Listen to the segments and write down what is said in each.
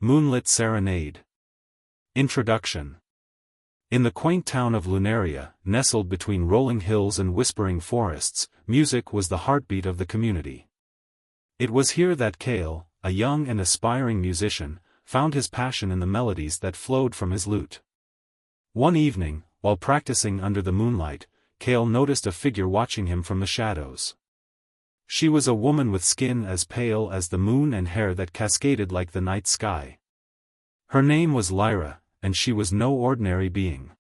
Moonlit Serenade. Introduction. In the quaint town of Lunaria, nestled between rolling hills and whispering forests, music was the heartbeat of the community. It was here that Kale, a young and aspiring musician, found his passion in the melodies that flowed from his lute. One evening, while practicing under the moonlight, Kale noticed a figure watching him from the shadows. She was a woman with skin as pale as the moon and hair that cascaded like the night sky. Her name was Lyra, and she was no ordinary being.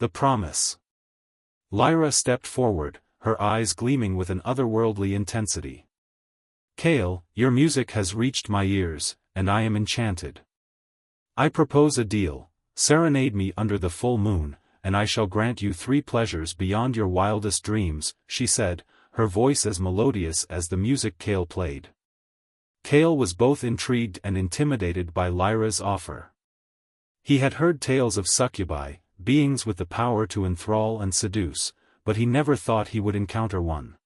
The promise. Lyra stepped forward, her eyes gleaming with an otherworldly intensity. Kale, your music has reached my ears, and I am enchanted. I propose a deal: serenade me under the full moon, and I shall grant you 3 pleasures beyond your wildest dreams, she said, her voice as melodious as the music Kale played. Kale was both intrigued and intimidated by Lyra's offer. He had heard tales of succubi, beings with the power to enthrall and seduce, but he never thought he would encounter one.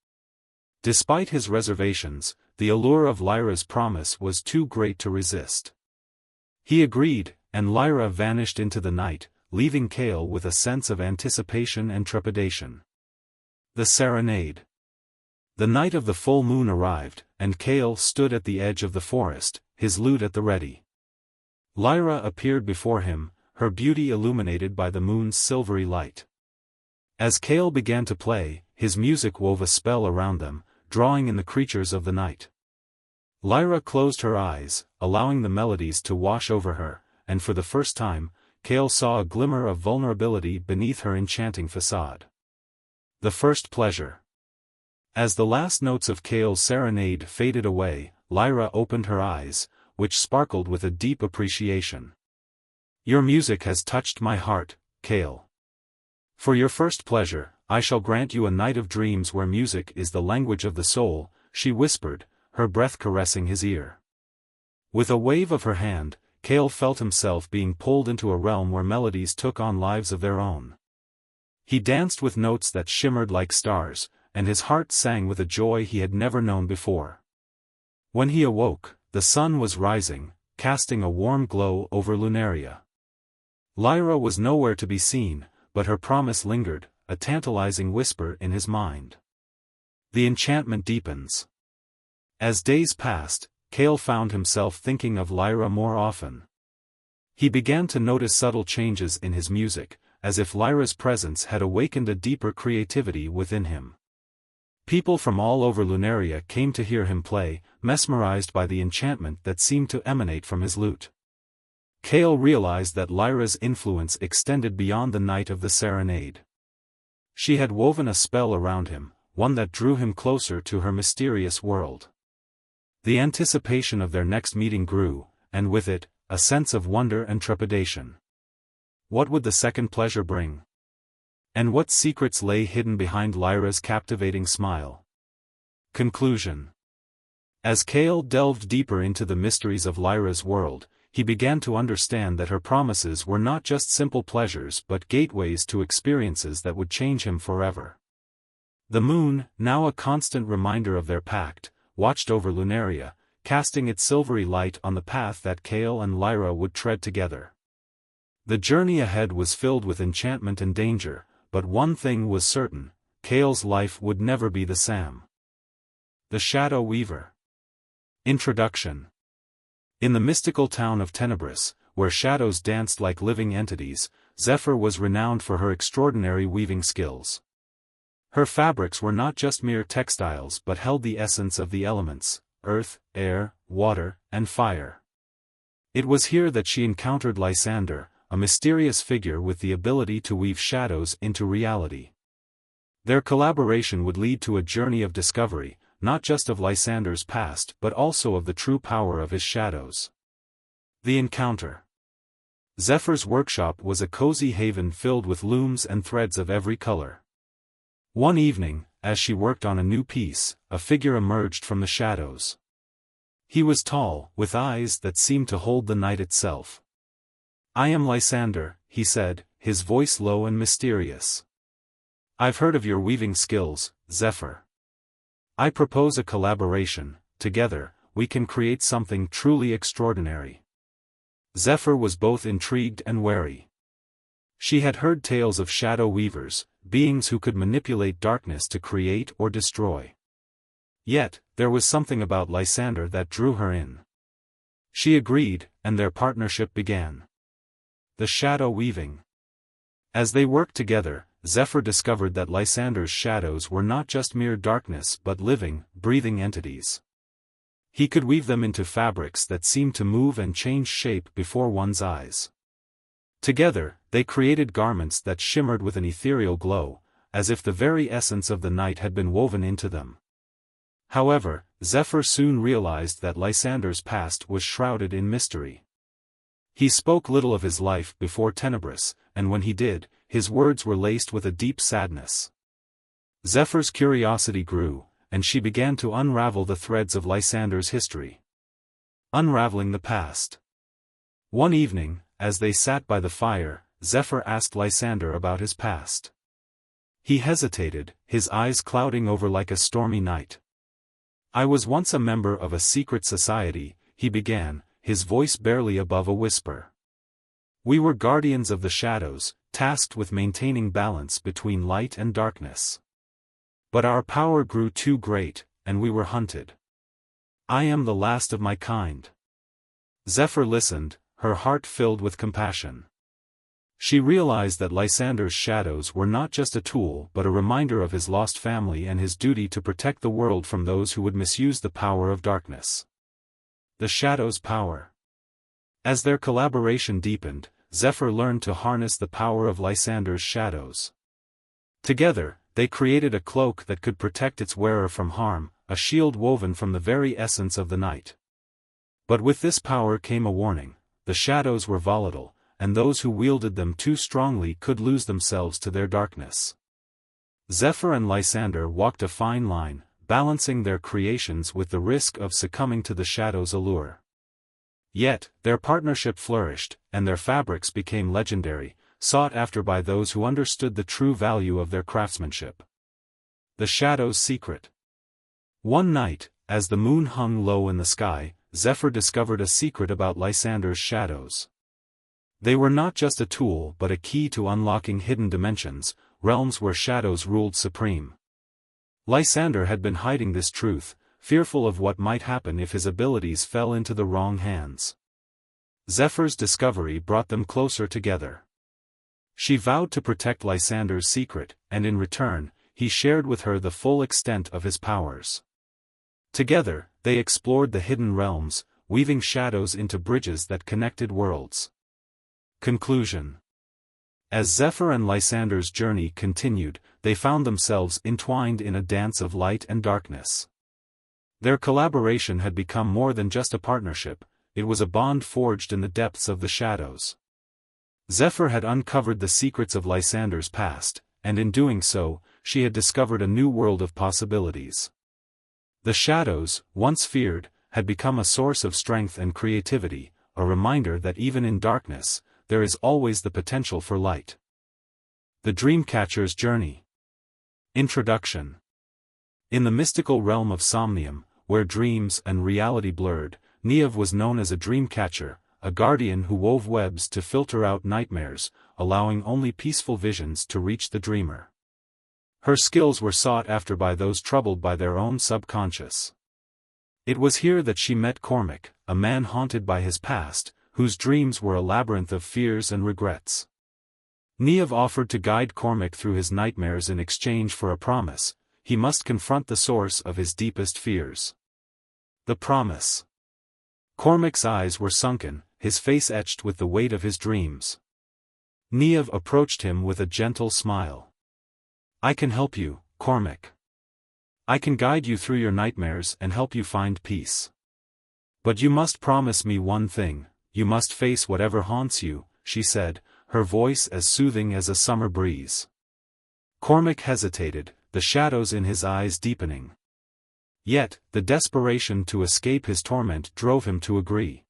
Despite his reservations, the allure of Lyra's promise was too great to resist. He agreed, and Lyra vanished into the night, leaving Kale with a sense of anticipation and trepidation. The serenade. The night of the full moon arrived, and Kale stood at the edge of the forest, his lute at the ready. Lyra appeared before him, her beauty illuminated by the moon's silvery light. As Kale began to play, his music wove a spell around them, drawing in the creatures of the night. Lyra closed her eyes, allowing the melodies to wash over her, and for the first time, Kale saw a glimmer of vulnerability beneath her enchanting facade. The first pleasure. As the last notes of Kale's serenade faded away, Lyra opened her eyes, which sparkled with a deep appreciation. Your music has touched my heart, Kale. For your first pleasure, I shall grant you a night of dreams where music is the language of the soul, she whispered, her breath caressing his ear. With a wave of her hand, Kale felt himself being pulled into a realm where melodies took on lives of their own. He danced with notes that shimmered like stars, and his heart sang with a joy he had never known before. When he awoke, the sun was rising, casting a warm glow over Lunaria. Lyra was nowhere to be seen, but her promise lingered, a tantalizing whisper in his mind. The enchantment deepens. As days passed, Kale found himself thinking of Lyra more often. He began to notice subtle changes in his music, as if Lyra's presence had awakened a deeper creativity within him. People from all over Lunaria came to hear him play, mesmerized by the enchantment that seemed to emanate from his lute. Kale realized that Lyra's influence extended beyond the night of the serenade. She had woven a spell around him, one that drew him closer to her mysterious world. The anticipation of their next meeting grew, and with it, a sense of wonder and trepidation. What would the second pleasure bring? And what secrets lay hidden behind Lyra's captivating smile? Conclusion. As Kale delved deeper into the mysteries of Lyra's world, he began to understand that her promises were not just simple pleasures but gateways to experiences that would change him forever. The moon, now a constant reminder of their pact, watched over Lunaria, casting its silvery light on the path that Kale and Lyra would tread together. The journey ahead was filled with enchantment and danger, but one thing was certain: Kale's life would never be the same. The Shadow Weaver. Introduction. In the mystical town of Tenebris, where shadows danced like living entities, Zephyr was renowned for her extraordinary weaving skills. Her fabrics were not just mere textiles but held the essence of the elements: earth, air, water, and fire. It was here that she encountered Lysander, a mysterious figure with the ability to weave shadows into reality. Their collaboration would lead to a journey of discovery, not just of Lysander's past but also of the true power of his shadows. The encounter. Zephyr's workshop was a cozy haven filled with looms and threads of every color. One evening, as she worked on a new piece, a figure emerged from the shadows. He was tall, with eyes that seemed to hold the night itself. I am Lysander, he said, his voice low and mysterious. I've heard of your weaving skills, Zephyr. I propose a collaboration. Together, we can create something truly extraordinary. Zephyr was both intrigued and wary. She had heard tales of shadow weavers, beings who could manipulate darkness to create or destroy. Yet, there was something about Lysander that drew her in. She agreed, and their partnership began. The shadow weaving. As they worked together, Zephyr discovered that Lysander's shadows were not just mere darkness but living, breathing entities. He could weave them into fabrics that seemed to move and change shape before one's eyes. Together, they created garments that shimmered with an ethereal glow, as if the very essence of the night had been woven into them. However, Zephyr soon realized that Lysander's past was shrouded in mystery. He spoke little of his life before Tenebris, and when he did, his words were laced with a deep sadness. Zephyr's curiosity grew, and she began to unravel the threads of Lysander's history. Unraveling the past. One evening, as they sat by the fire, Zephyr asked Lysander about his past. He hesitated, his eyes clouding over like a stormy night. "I was once a member of a secret society," he began, his voice barely above a whisper. "We were guardians of the shadows, tasked with maintaining balance between light and darkness. But our power grew too great, and we were hunted. I am the last of my kind." Zephyr listened, her heart filled with compassion. She realized that Lysander's shadows were not just a tool but a reminder of his lost family and his duty to protect the world from those who would misuse the power of darkness. The shadow's power. As their collaboration deepened, Zephyr learned to harness the power of Lysander's shadows. Together, they created a cloak that could protect its wearer from harm, a shield woven from the very essence of the night. But with this power came a warning: the shadows were volatile, and those who wielded them too strongly could lose themselves to their darkness. Zephyr and Lysander walked a fine line, balancing their creations with the risk of succumbing to the shadow's allure. Yet, their partnership flourished, and their fabrics became legendary, sought after by those who understood the true value of their craftsmanship. The shadow's secret. One night, as the moon hung low in the sky, Zephyr discovered a secret about Lysander's shadows. They were not just a tool but a key to unlocking hidden dimensions, realms where shadows ruled supreme. Lysander had been hiding this truth, fearful of what might happen if his abilities fell into the wrong hands. Zephyr's discovery brought them closer together. She vowed to protect Lysander's secret, and in return, he shared with her the full extent of his powers. Together, they explored the hidden realms, weaving shadows into bridges that connected worlds. Conclusion. As Zephyr and Lysander's journey continued, they found themselves entwined in a dance of light and darkness. Their collaboration had become more than just a partnership, it was a bond forged in the depths of the shadows. Zephyr had uncovered the secrets of Lysander's past, and in doing so, she had discovered a new world of possibilities. The shadows, once feared, had become a source of strength and creativity, a reminder that even in darkness, there is always the potential for light. The Dreamcatcher's Journey. Introduction. In the mystical realm of Somnium, where dreams and reality blurred, Niev was known as a dreamcatcher, a guardian who wove webs to filter out nightmares, allowing only peaceful visions to reach the dreamer. Her skills were sought after by those troubled by their own subconscious. It was here that she met Cormac, a man haunted by his past, whose dreams were a labyrinth of fears and regrets. Niev offered to guide Cormac through his nightmares in exchange for a promise: he must confront the source of his deepest fears. The promise. Cormac's eyes were sunken, his face etched with the weight of his dreams. Niev approached him with a gentle smile. "I can help you, Cormac. I can guide you through your nightmares and help you find peace. But you must promise me one thing: you must face whatever haunts you," she said, her voice as soothing as a summer breeze. Cormac hesitated, the shadows in his eyes deepening. Yet, the desperation to escape his torment drove him to agree.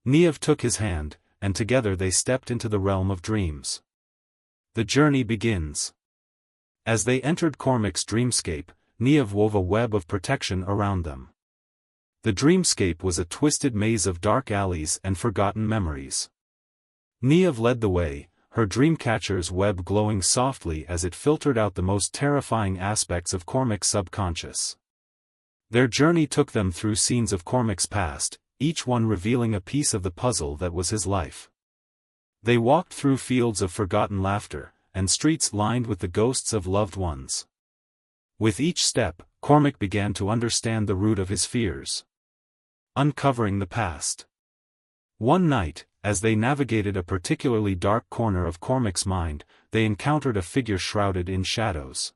Niev took his hand, and together they stepped into the realm of dreams. The journey begins. As they entered Cormac's dreamscape, Niev wove a web of protection around them. The dreamscape was a twisted maze of dark alleys and forgotten memories. Niev led the way, her dreamcatcher's web glowing softly as it filtered out the most terrifying aspects of Cormac's subconscious. Their journey took them through scenes of Cormac's past, each one revealing a piece of the puzzle that was his life. They walked through fields of forgotten laughter, and streets lined with the ghosts of loved ones. With each step, Cormac began to understand the root of his fears. Uncovering the past. One night, as they navigated a particularly dark corner of Cormac's mind, they encountered a figure shrouded in shadows.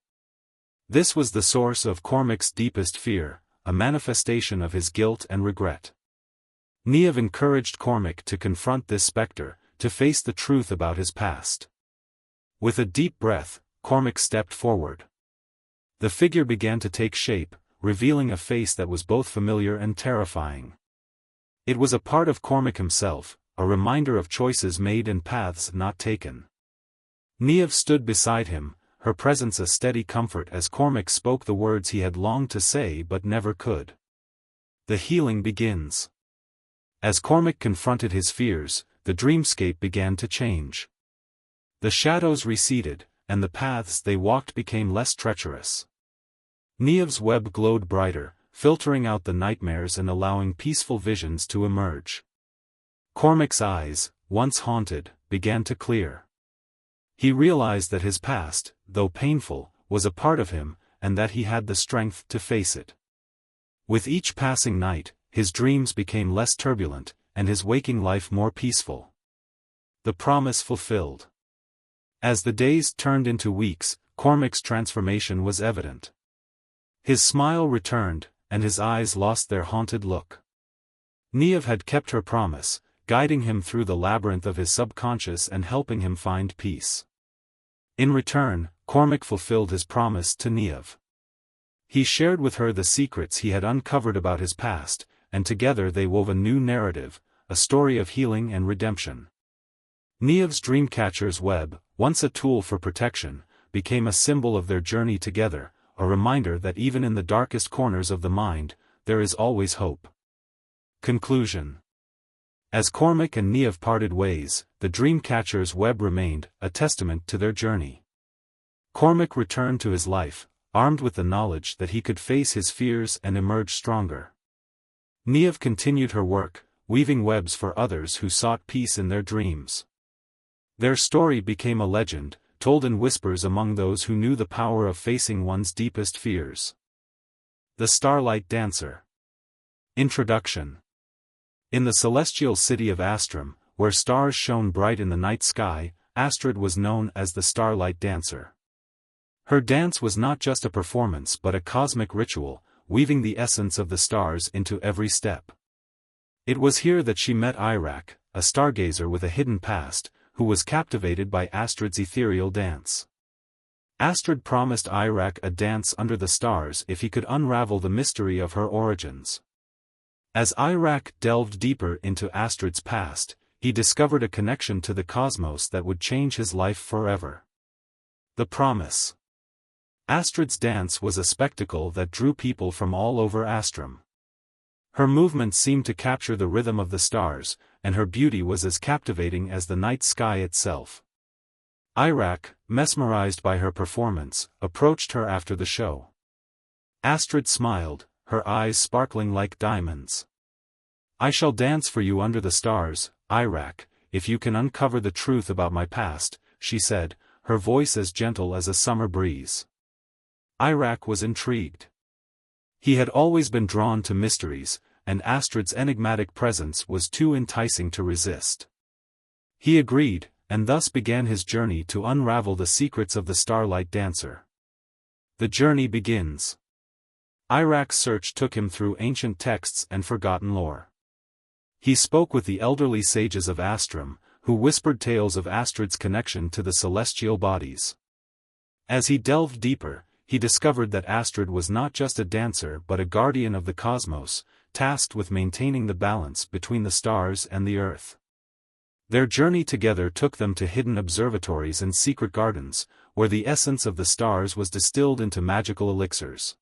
This was the source of Cormac's deepest fear, a manifestation of his guilt and regret. Niev encouraged Cormac to confront this specter, to face the truth about his past. With a deep breath, Cormac stepped forward. The figure began to take shape, revealing a face that was both familiar and terrifying. It was a part of Cormac himself, a reminder of choices made and paths not taken. Niev stood beside him, her presence a steady comfort as Cormac spoke the words he had longed to say but never could. The healing begins. As Cormac confronted his fears, the dreamscape began to change. The shadows receded, and the paths they walked became less treacherous. Niev's web glowed brighter, filtering out the nightmares and allowing peaceful visions to emerge. Cormac's eyes, once haunted, began to clear. He realized that his past, though painful, was a part of him, and that he had the strength to face it. With each passing night, his dreams became less turbulent, and his waking life more peaceful. The promise fulfilled. As the days turned into weeks, Cormac's transformation was evident. His smile returned, and his eyes lost their haunted look. Niev had kept her promise, guiding him through the labyrinth of his subconscious and helping him find peace. In return, Cormac fulfilled his promise to Niev. He shared with her the secrets he had uncovered about his past, and together they wove a new narrative, a story of healing and redemption. Niev's dreamcatcher's web, once a tool for protection, became a symbol of their journey together, a reminder that even in the darkest corners of the mind, there is always hope. Conclusion. As Cormac and Niev parted ways, the dreamcatcher's web remained, a testament to their journey. Cormac returned to his life, armed with the knowledge that he could face his fears and emerge stronger. Niev continued her work, weaving webs for others who sought peace in their dreams. Their story became a legend, told in whispers among those who knew the power of facing one's deepest fears. The Starlight Dancer. Introduction. In the celestial city of Astrum, where stars shone bright in the night sky, Astrid was known as the Starlight Dancer. Her dance was not just a performance but a cosmic ritual, weaving the essence of the stars into every step. It was here that she met Iraq, a stargazer with a hidden past, who was captivated by Astrid's ethereal dance. Astrid promised Iraq a dance under the stars if he could unravel the mystery of her origins. As Iraq delved deeper into Astrid's past, he discovered a connection to the cosmos that would change his life forever. The Promise. Astrid's dance was a spectacle that drew people from all over Astrum. Her movements seemed to capture the rhythm of the stars, and her beauty was as captivating as the night sky itself. Iraq, mesmerized by her performance, approached her after the show. Astrid smiled, her eyes sparkling like diamonds. "I shall dance for you under the stars, Iraq, if you can uncover the truth about my past," she said, her voice as gentle as a summer breeze. Iraq was intrigued. He had always been drawn to mysteries, and Astrid's enigmatic presence was too enticing to resist. He agreed, and thus began his journey to unravel the secrets of the Starlight Dancer. The journey begins. Iraq's search took him through ancient texts and forgotten lore. He spoke with the elderly sages of Astrum, who whispered tales of Astrid's connection to the celestial bodies. As he delved deeper, he discovered that Astrid was not just a dancer but a guardian of the cosmos, tasked with maintaining the balance between the stars and the earth. Their journey together took them to hidden observatories and secret gardens, where the essence of the stars was distilled into magical elixirs.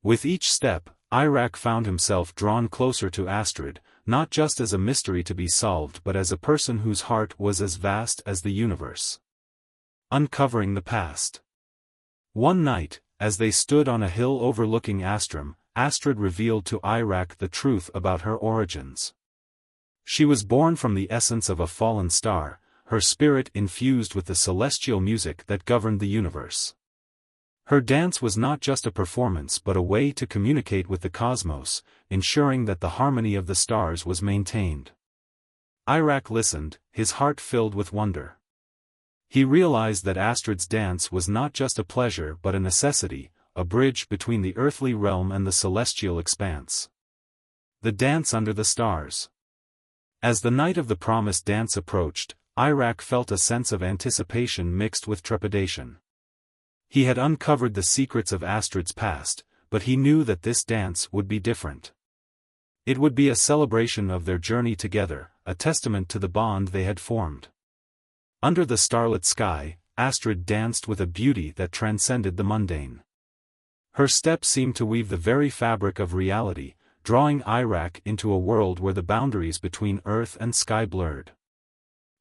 With each step, Iraq found himself drawn closer to Astrid, not just as a mystery to be solved but as a person whose heart was as vast as the universe. Uncovering the past. One night, as they stood on a hill overlooking Astrum, Astrid revealed to Iraq the truth about her origins. She was born from the essence of a fallen star, her spirit infused with the celestial music that governed the universe. Her dance was not just a performance but a way to communicate with the cosmos, ensuring that the harmony of the stars was maintained. Iraq listened, his heart filled with wonder. He realized that Astrid's dance was not just a pleasure but a necessity, a bridge between the earthly realm and the celestial expanse. The dance under the stars. As the night of the promised dance approached, Iraq felt a sense of anticipation mixed with trepidation. He had uncovered the secrets of Astrid's past, but he knew that this dance would be different. It would be a celebration of their journey together, a testament to the bond they had formed. Under the starlit sky, Astrid danced with a beauty that transcended the mundane. Her steps seemed to weave the very fabric of reality, drawing Iraq into a world where the boundaries between earth and sky blurred.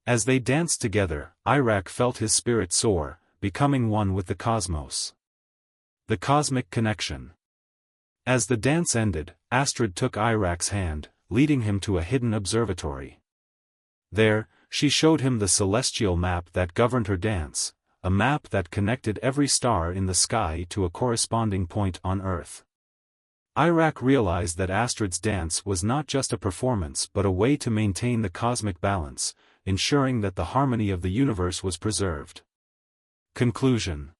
As they danced together, Iraq felt his spirit soar, becoming one with the cosmos. The cosmic connection. As the dance ended, Astrid took Iraq's hand, leading him to a hidden observatory. There, she showed him the celestial map that governed her dance, a map that connected every star in the sky to a corresponding point on Earth. Iraq realized that Astrid's dance was not just a performance but a way to maintain the cosmic balance, ensuring that the harmony of the universe was preserved. Conclusion.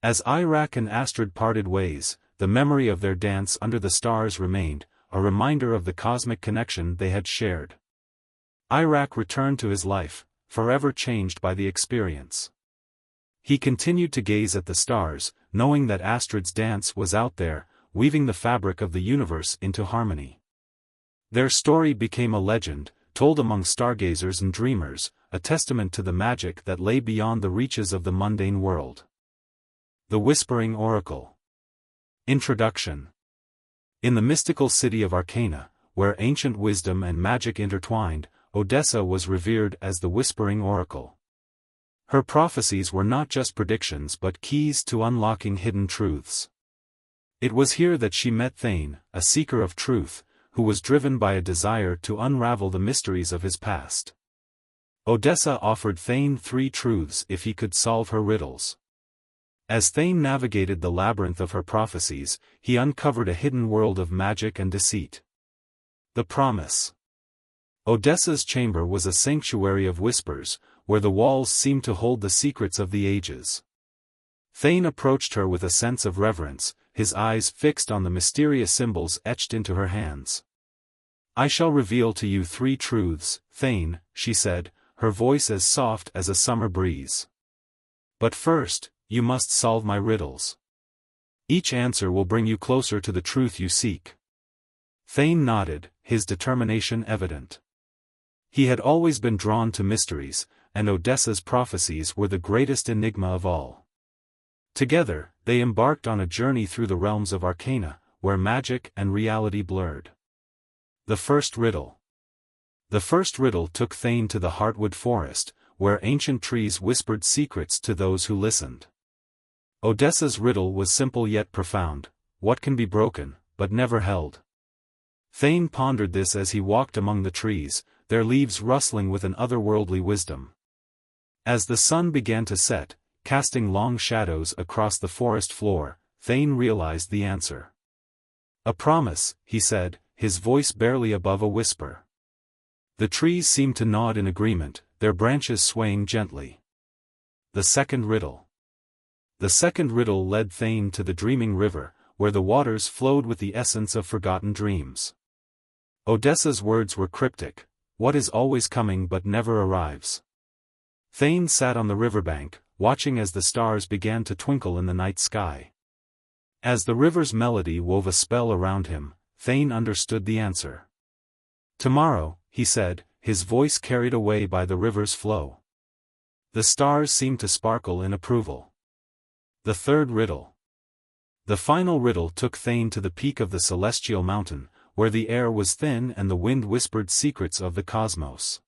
As Iraq and Astrid parted ways, the memory of their dance under the stars remained, a reminder of the cosmic connection they had shared. Iraq returned to his life, forever changed by the experience. He continued to gaze at the stars, knowing that Astrid's dance was out there, weaving the fabric of the universe into harmony. Their story became a legend, told among stargazers and dreamers, a testament to the magic that lay beyond the reaches of the mundane world. The Whispering Oracle. Introduction. In the mystical city of Arcana, where ancient wisdom and magic intertwined, Odessa was revered as the Whispering Oracle. Her prophecies were not just predictions but keys to unlocking hidden truths. It was here that she met Thane, a seeker of truth, who was driven by a desire to unravel the mysteries of his past. Odessa offered Thane 3 truths if he could solve her riddles. As Thane navigated the labyrinth of her prophecies, he uncovered a hidden world of magic and deceit. The Promise. Odessa's chamber was a sanctuary of whispers, where the walls seemed to hold the secrets of the ages. Thane approached her with a sense of reverence, his eyes fixed on the mysterious symbols etched into her hands. "I shall reveal to you 3 truths, Thane," she said, her voice as soft as a summer breeze. "But first, you must solve my riddles. Each answer will bring you closer to the truth you seek." Thane nodded, his determination evident. He had always been drawn to mysteries, and Odessa's prophecies were the greatest enigma of all. Together, they embarked on a journey through the realms of Arcana, where magic and reality blurred. The First Riddle. The first riddle took Thane to the Heartwood Forest, where ancient trees whispered secrets to those who listened. Odessa's riddle was simple yet profound: what can be broken, but never held? Thane pondered this as he walked among the trees, their leaves rustling with an otherworldly wisdom. As the sun began to set, casting long shadows across the forest floor, Thane realized the answer. "A promise," he said, his voice barely above a whisper. The trees seemed to nod in agreement, their branches swaying gently. The Second Riddle. The second riddle led Thane to the Dreaming River, where the waters flowed with the essence of forgotten dreams. Odessa's words were cryptic: "What is always coming but never arrives?" Thane sat on the riverbank, watching as the stars began to twinkle in the night sky. As the river's melody wove a spell around him, Thane understood the answer. "Tomorrow," he said, his voice carried away by the river's flow. The stars seemed to sparkle in approval. The Third Riddle. The final riddle took Thane to the peak of the celestial mountain, where the air was thin and the wind whispered secrets of the cosmos.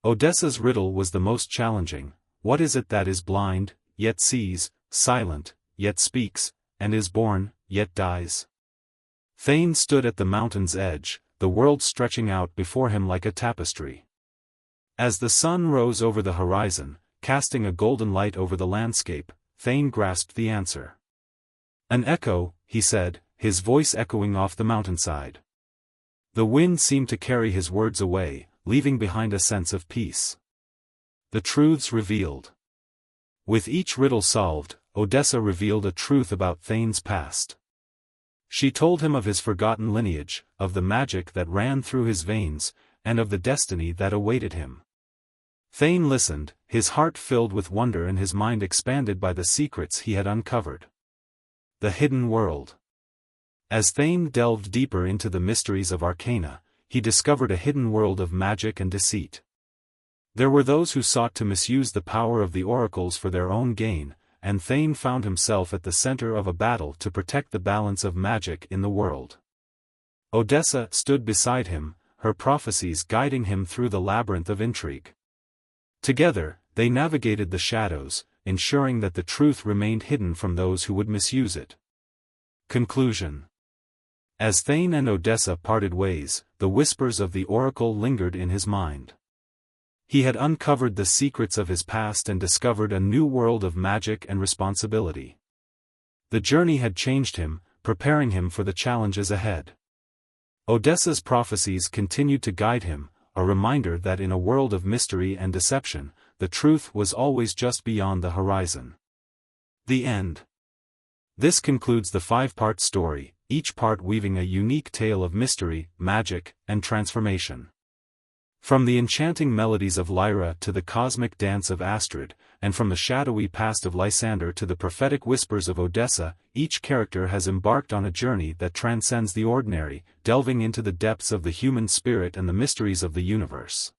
Odessa's riddle was the most challenging. What is it that is blind, yet sees, silent, yet speaks, and is born, yet dies? Thane stood at the mountain's edge, the world stretching out before him like a tapestry. As the sun rose over the horizon, casting a golden light over the landscape, Thane grasped the answer. An echo, he said, his voice echoing off the mountainside. The wind seemed to carry his words away, leaving behind a sense of peace. The truths revealed. With each riddle solved, Odessa revealed a truth about Thane's past. She told him of his forgotten lineage, of the magic that ran through his veins, and of the destiny that awaited him. Thane listened, his heart filled with wonder and his mind expanded by the secrets he had uncovered. The hidden world. As Thane delved deeper into the mysteries of Arcana, he discovered a hidden world of magic and deceit. There were those who sought to misuse the power of the oracles for their own gain, and Thane found himself at the center of a battle to protect the balance of magic in the world. Odessa stood beside him, her prophecies guiding him through the labyrinth of intrigue. Together, they navigated the shadows, ensuring that the truth remained hidden from those who would misuse it. Conclusion. As Thane and Odessa parted ways, the whispers of the oracle lingered in his mind. He had uncovered the secrets of his past and discovered a new world of magic and responsibility. The journey had changed him, preparing him for the challenges ahead. Odessa's prophecies continued to guide him, a reminder that in a world of mystery and deception, the truth was always just beyond the horizon. The end. This concludes the 5-part story, each part weaving a unique tale of mystery, magic, and transformation. From the enchanting melodies of Lyra to the cosmic dance of Astrid, and from the shadowy past of Lysander to the prophetic whispers of Odessa, each character has embarked on a journey that transcends the ordinary, delving into the depths of the human spirit and the mysteries of the universe.